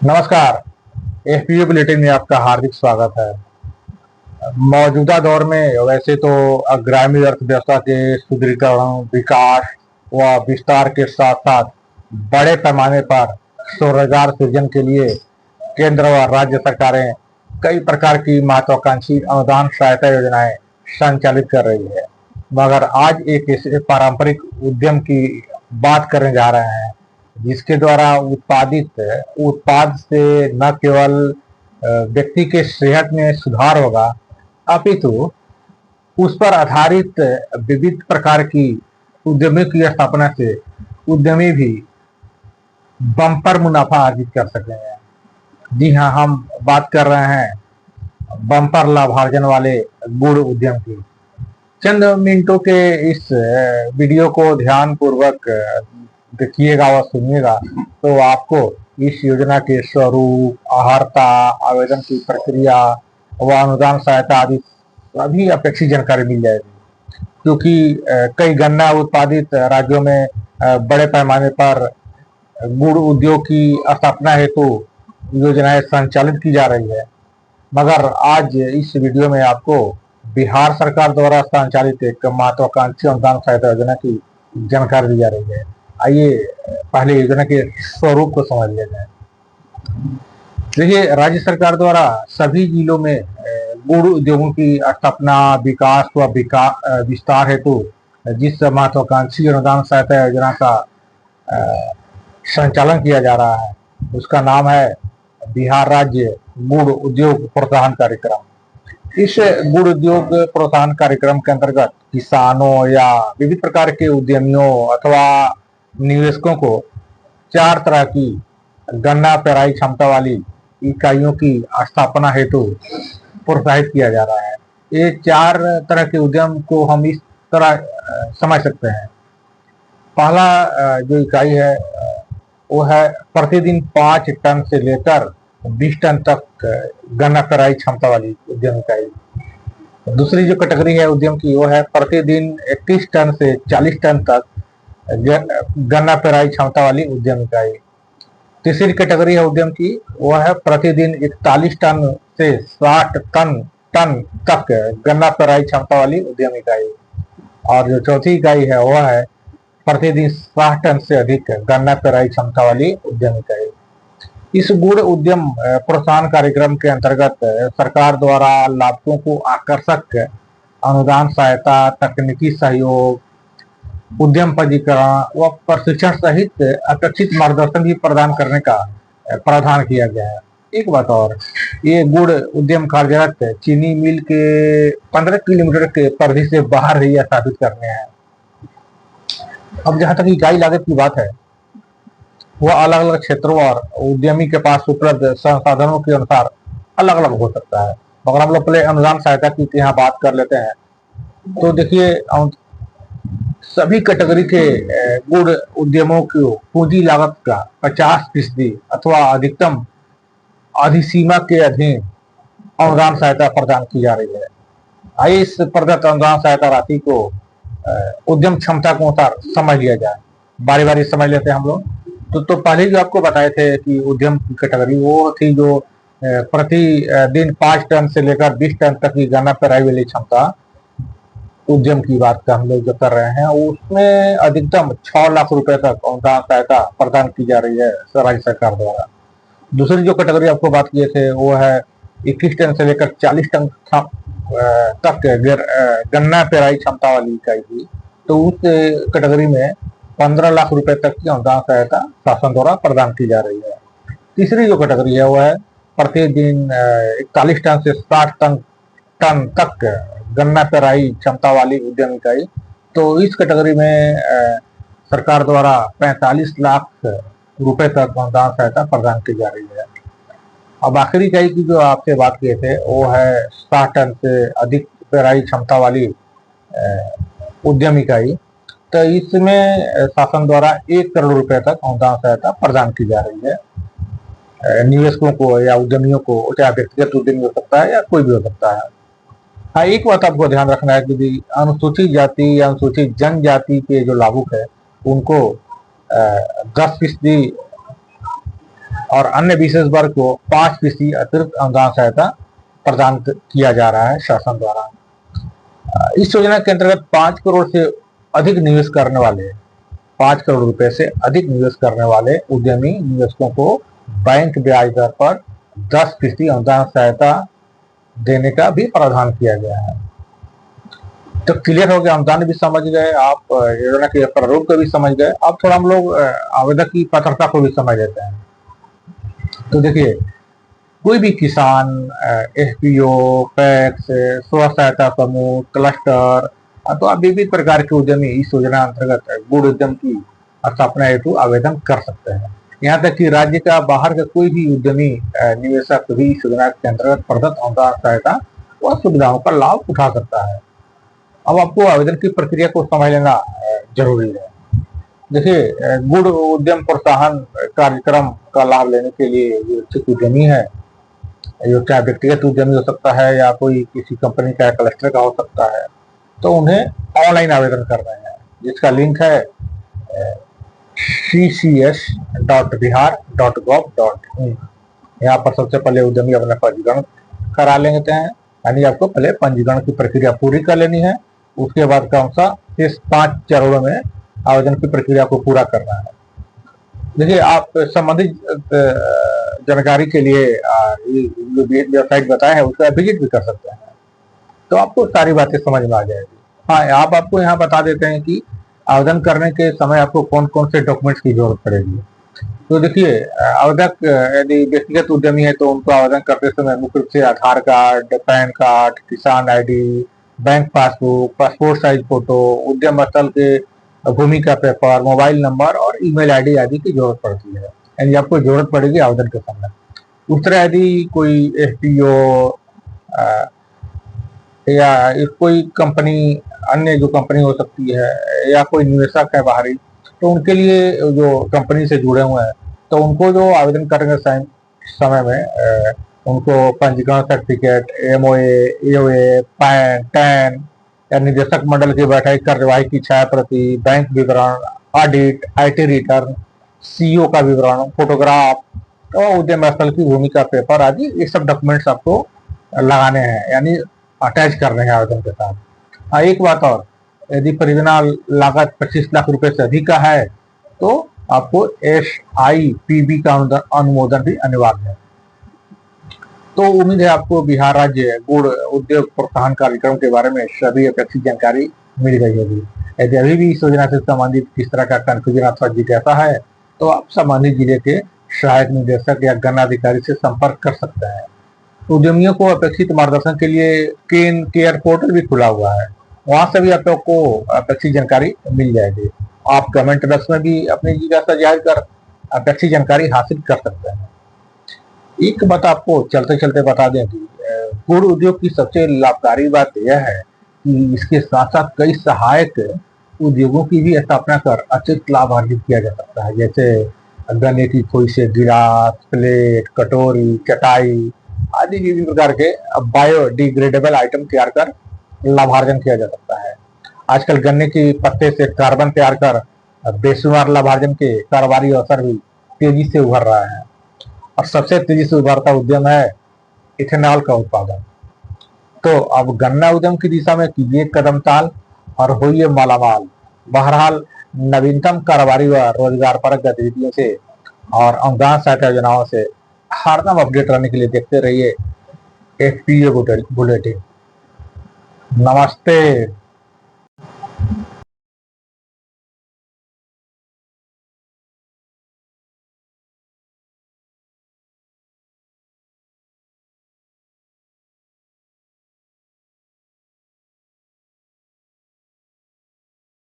नमस्कार। FPO bulletin में आपका हार्दिक स्वागत है। मौजूदा दौर में वैसे तो ग्रामीण अर्थव्यवस्था के सुदृढ़ीकरण, विकास व विस्तार के साथ साथ बड़े पैमाने पर स्वरोजगार सृजन के लिए केंद्र व राज्य सरकारें कई प्रकार की महत्वाकांक्षी अनुदान सहायता योजनाएं संचालित कर रही है। मगर आज एक ऐसे पारंपरिक उद्यम की बात करने जा रहे हैं जिसके द्वारा उत्पादित उत्पाद से न केवल व्यक्ति के सेहत में सुधार होगा, अपितु उस पर आधारित विविध प्रकार की उद्यमी की स्थापना से उद्यमी भी बम्पर मुनाफा अर्जित कर सकेंगे। जी हाँ, हम बात कर रहे हैं बम्पर लाभार्जन वाले गुड़ उद्यम की। चंद मिनटों के इस वीडियो को ध्यान पूर्वक देखिएगा व सुनिएगा तो आपको इस योजना के स्वरूप, आहारता, आवेदन की प्रक्रिया व अनुदान सहायता आदि सभी अपेक्षित जानकारी मिल जाएगी। क्योंकि कई गन्ना उत्पादित राज्यों में बड़े पैमाने पर गुड़ उद्योग की स्थापना हेतु योजनाएं संचालित की जा रही है। मगर आज इस वीडियो में आपको बिहार सरकार द्वारा संचालित एक महत्वाकांक्षी अनुदान सहायता योजना की जानकारी दी जा रही है। आइए पहले योजना के स्वरूप को समझ लिया जाए। देखिए, राज्य सरकार द्वारा सभी जिलों में गुड़ उद्योगों की स्थापना, विकास व विस्तार हेतु जिस महत्वाकांक्षी अनुदान सहायता योजना का संचालन किया जा रहा है उसका नाम है बिहार राज्य गुड़ उद्योग प्रोत्साहन कार्यक्रम। इस गुड़ उद्योग प्रोत्साहन कार्यक्रम के अंतर्गत किसानों या विविध प्रकार के उद्यमियों अथवा निवेशकों को 4 तरह की गन्ना पेराई क्षमता वाली इकाइयों की स्थापना हेतु प्रोत्साहित किया जा रहा है। ये 4 तरह के उद्यम को हम इस तरह समझ सकते हैं। पहला जो इकाई है वो है प्रतिदिन 5 टन से लेकर 20 टन तक गन्ना पेराई क्षमता वाली उद्यम इकाई। दूसरी जो कैटेगरी है उद्यम की वो है प्रतिदिन 21 टन से 40 टन तक गन्ना पेराई क्षमता वाली उद्यम इकाई। तीसरी कैटेगरी है उद्यम की वो है प्रतिदिन 41 टन से 60 टन तक गन्ना पेराई क्षमता वाली उद्यम इकाई। और जो चौथी इकाई है वो है प्रतिदिन 60 टन से अधिक गन्ना पेराई क्षमता वाली उद्यम इकाई। इस गुड़ उद्यम प्रोत्साहन कार्यक्रम के अंतर्गत सरकार द्वारा लाभुकों को आकर्षक अनुदान सहायता, तकनीकी सहयोग, उद्यम पंजीकरण व प्रशिक्षण सहित अपेक्षित मार्गदर्शन भी प्रदान करने का प्रावधान किया गया है। एक बात और, ये गुड़ उद्यम कार्यरत चीनी मिल के 15 किलोमीटर के परिधि से बाहर ही स्थापित करने हैं। अब जहां तक इकाई लागत की बात है, वह अलग अलग क्षेत्रों और उद्यमी के पास उपलब्ध संसाधनों के अनुसार अलग अलग हो सकता है। मगर हम लोग पहले अनुदान सहायता की यहाँ बात कर लेते हैं। तो देखिए, सभी कैटेगरी के गुड़ उद्यमों को पूंजी लागत का 50% अथवा अधिकतम अधिसीमा के अधीन अनुदान सहायता प्रदान की जा रही है। आइए इस प्रदत्त अनुदान सहायता राशि को उद्यम क्षमता के अनुसार समझ लिया जाए। बारी बारी समझ लेते हैं हम लोग। तो पहले जो आपको बताए थे कि उद्यम की कैटेगरी वो थी जो प्रति दिन 5 टन से लेकर 20 टन तक की गन्ना पेराई वाली क्षमता उद्यम की बात का हम लोग जो कर रहे हैं, उसमें अधिकतम 6 लाख रुपए तक अनुदान सहायता प्रदान की जा रही है राज्य सरकार द्वारा। दूसरी जो कैटेगरी आपको बात किए थे वो है 21 टन से लेकर 40 टन तक गन्ना पेराई क्षमता वाली इकाई की। तो उस कैटेगरी में 15 लाख रुपए तक की अनुदान सहायता शासन द्वारा प्रदान की जा रही है। तीसरी जो कैटेगरी है वो है प्रतिदिन 41 टन से 60 टन तक गन्ना पेराई क्षमता वाली उद्यम इकाई। तो इस कैटेगरी में सरकार द्वारा 45 लाख रुपए तक अनुदान सहायता प्रदान की जा रही है। अब आखिरी इकाई की जो आपसे बात किए थे वो है 60 टन से अधिक पेराई क्षमता वाली उद्यम इकाई। तो इसमें शासन द्वारा 1 करोड़ रुपए तक अनुदान सहायता प्रदान की जा रही है निवेशकों को या उद्यमियों को, चाहे व्यक्तिगत उद्यमी हो सकता है या कोई भी हो सकता है। हाँ, एक बात आपको ध्यान रखना है कि अनुसूचित जाति या अनुसूचित जनजाति के जो लाभुक है उनको 10% और अन्य विशेष वर्ग को 5% अतिरिक्त अनुदान सहायता प्रदान किया जा रहा है शासन द्वारा। इस योजना के अंतर्गत 5 करोड़ से अधिक निवेश करने वाले 5 करोड़ रुपए से अधिक निवेश करने वाले उद्यमी निवेशकों को बैंक ब्याज दर पर 10% अनुदान सहायता देने का भी प्रावधान किया गया है। तो क्लियर हो गया, अनुदान भी समझ गए आप, योजना के प्रारूप को भी समझ गए। अब थोड़ा हम लोग आवेदक की पात्रता को भी समझ लेते हैं। तो देखिए, कोई भी किसान, एफपीओ, पैक्स, स्व सहायता समूह, क्लस्टर अथवा विविध प्रकार के उद्यमी इस योजना अंतर्गत गुड़ उद्यम की स्थापना हेतु आवेदन कर सकते हैं। यहाँ तक कि राज्य का बाहर का कोई भी उद्यमी निवेशक भी इस योजना के अंतर्गत प्रदत्त अनुदान सहायता व सुविधाओं का लाभ उठा सकता है। अब आपको आवेदन की प्रक्रिया को समझ लेना जरूरी है। देखिए, गुड़ उद्यम प्रोत्साहन कार्यक्रम का लाभ लेने के लिए जो इच्छुक उद्यमी है, जो चाहे व्यक्तिगत उद्यमी हो सकता है या कोई किसी कंपनी का क्लस्टर का हो सकता है, तो उन्हें ऑनलाइन आवेदन करना है, जिसका लिंक है ccs.bihar.gov.in। यहाँ पर सबसे पहले उद्यमी अपना पंजीकरण करा लेते हैं, यानी आपको पहले पंजीकरण की प्रक्रिया पूरी कर लेनी है। उसके बाद कौन सा इस 5 चरणों में आवेदन की प्रक्रिया को पूरा करना है। देखिए, आप संबंधित जानकारी के लिए जो वेबसाइट बताया है उसका विजिट भी कर सकते हैं, तो आपको सारी बातें समझ में आ जाएगी। हाँ, आप आपको यहाँ बता देते हैं कि आवेदन करने के समय आपको कौन कौन से डॉक्यूमेंट्स की जरूरत पड़ेगी। तो देखिए, आवेदक यदि व्यक्तिगत उद्यमी है तो उनको आवेदन करते समय मुख्य रूप से आधार कार्ड, पैन कार्ड, किसान ID, bank passbook, passport size photo, उद्यम स्थल के भूमि का पेपर, मोबाइल नंबर और ईमेल आईडी आदि की जरूरत पड़ती है, यानी आपको जरूरत पड़ेगी आवेदन के समय। उस तरह यदि कोई एफपीओ या कोई कंपनी, अन्य जो कंपनी हो सकती है या कोई निवेशक है बाहरी, तो उनके लिए जो कंपनी से जुड़े हुए हैं, तो उनको जो आवेदन करेंगे समय में उनको पंजीकरण certificate, MOA, AOA, pan, tan या निदेशक मंडल की बैठक कार्यवाही की छाया प्रति, बैंक विवरण, ऑडिट, आईटी रिटर्न, सीओ का विवरण, फोटोग्राफ और उद्यम स्थल की भूमि का पेपर आदि ये सब डॉक्यूमेंट्स आपको लगाने हैं, यानी अटैच करने हैं आवेदन के साथ। हाँ, एक बात और, यदि परियोजना लागत 25 लाख रुपए से अधिक का है तो आपको SIPB का अनुमोदन भी अनिवार्य है। तो उम्मीद है आपको बिहार राज्य गुड़ उद्योग प्रोत्साहन कार्यक्रम के बारे में सभी अपेक्षित जानकारी मिल गई होगी। यदि अभी भी इस योजना से संबंधित किस तरह का कंफ्यूजन अथवा जिज्ञासा है तो आप संबंधित जिले के सहायक निदेशक या गन्ना अधिकारी से संपर्क कर सकते हैं। उद्यमियों को अपेक्षित मार्गदर्शन के लिए केन केयर पोर्टल भी खुला हुआ है, वहां से भी आपको अपेक्षित जानकारी मिल जाएगी। आप कमेंट बॉक्स में भी अपनी जिज्ञासा जाहिर कर अपेक्षित जानकारी हासिल कर सकते हैं। एक बात आपको चलते चलते बता दें कि गुड़ उद्योग की सबसे लाभकारी बात यह है कि इसके साथ साथ कई सहायक उद्योगों की भी स्थापना कर अतिरिक्त लाभ अर्जित किया जा सकता है, जैसे गन्ने की खोई से गिलास, प्लेट, कटोरी, चटाई आदि विभिन्न प्रकार के बायोडिग्रेडेबल आइटम तैयार कर लाभार्जन किया जा सकता है। आजकल गन्ने के पत्ते से कार्बन तैयार कर बेशुमार लाभार्जन के कारोबारी अवसर भी तेजी से उभर रहा है, और सबसे तेजी से उभरता उद्यम है इथेनॉल का उत्पादन। तो अब गन्ना उद्यम की दिशा में कीजिए कदम ताल और होइए मालामाल। बहरहाल, नवीनतम कारोबारी व रोजगार परक गतिविधियों से और अनुदान सहायता योजनाओं से हरदम अपडेट रहने के लिए देखते रहिए FPO बुलेटिन। नमस्ते।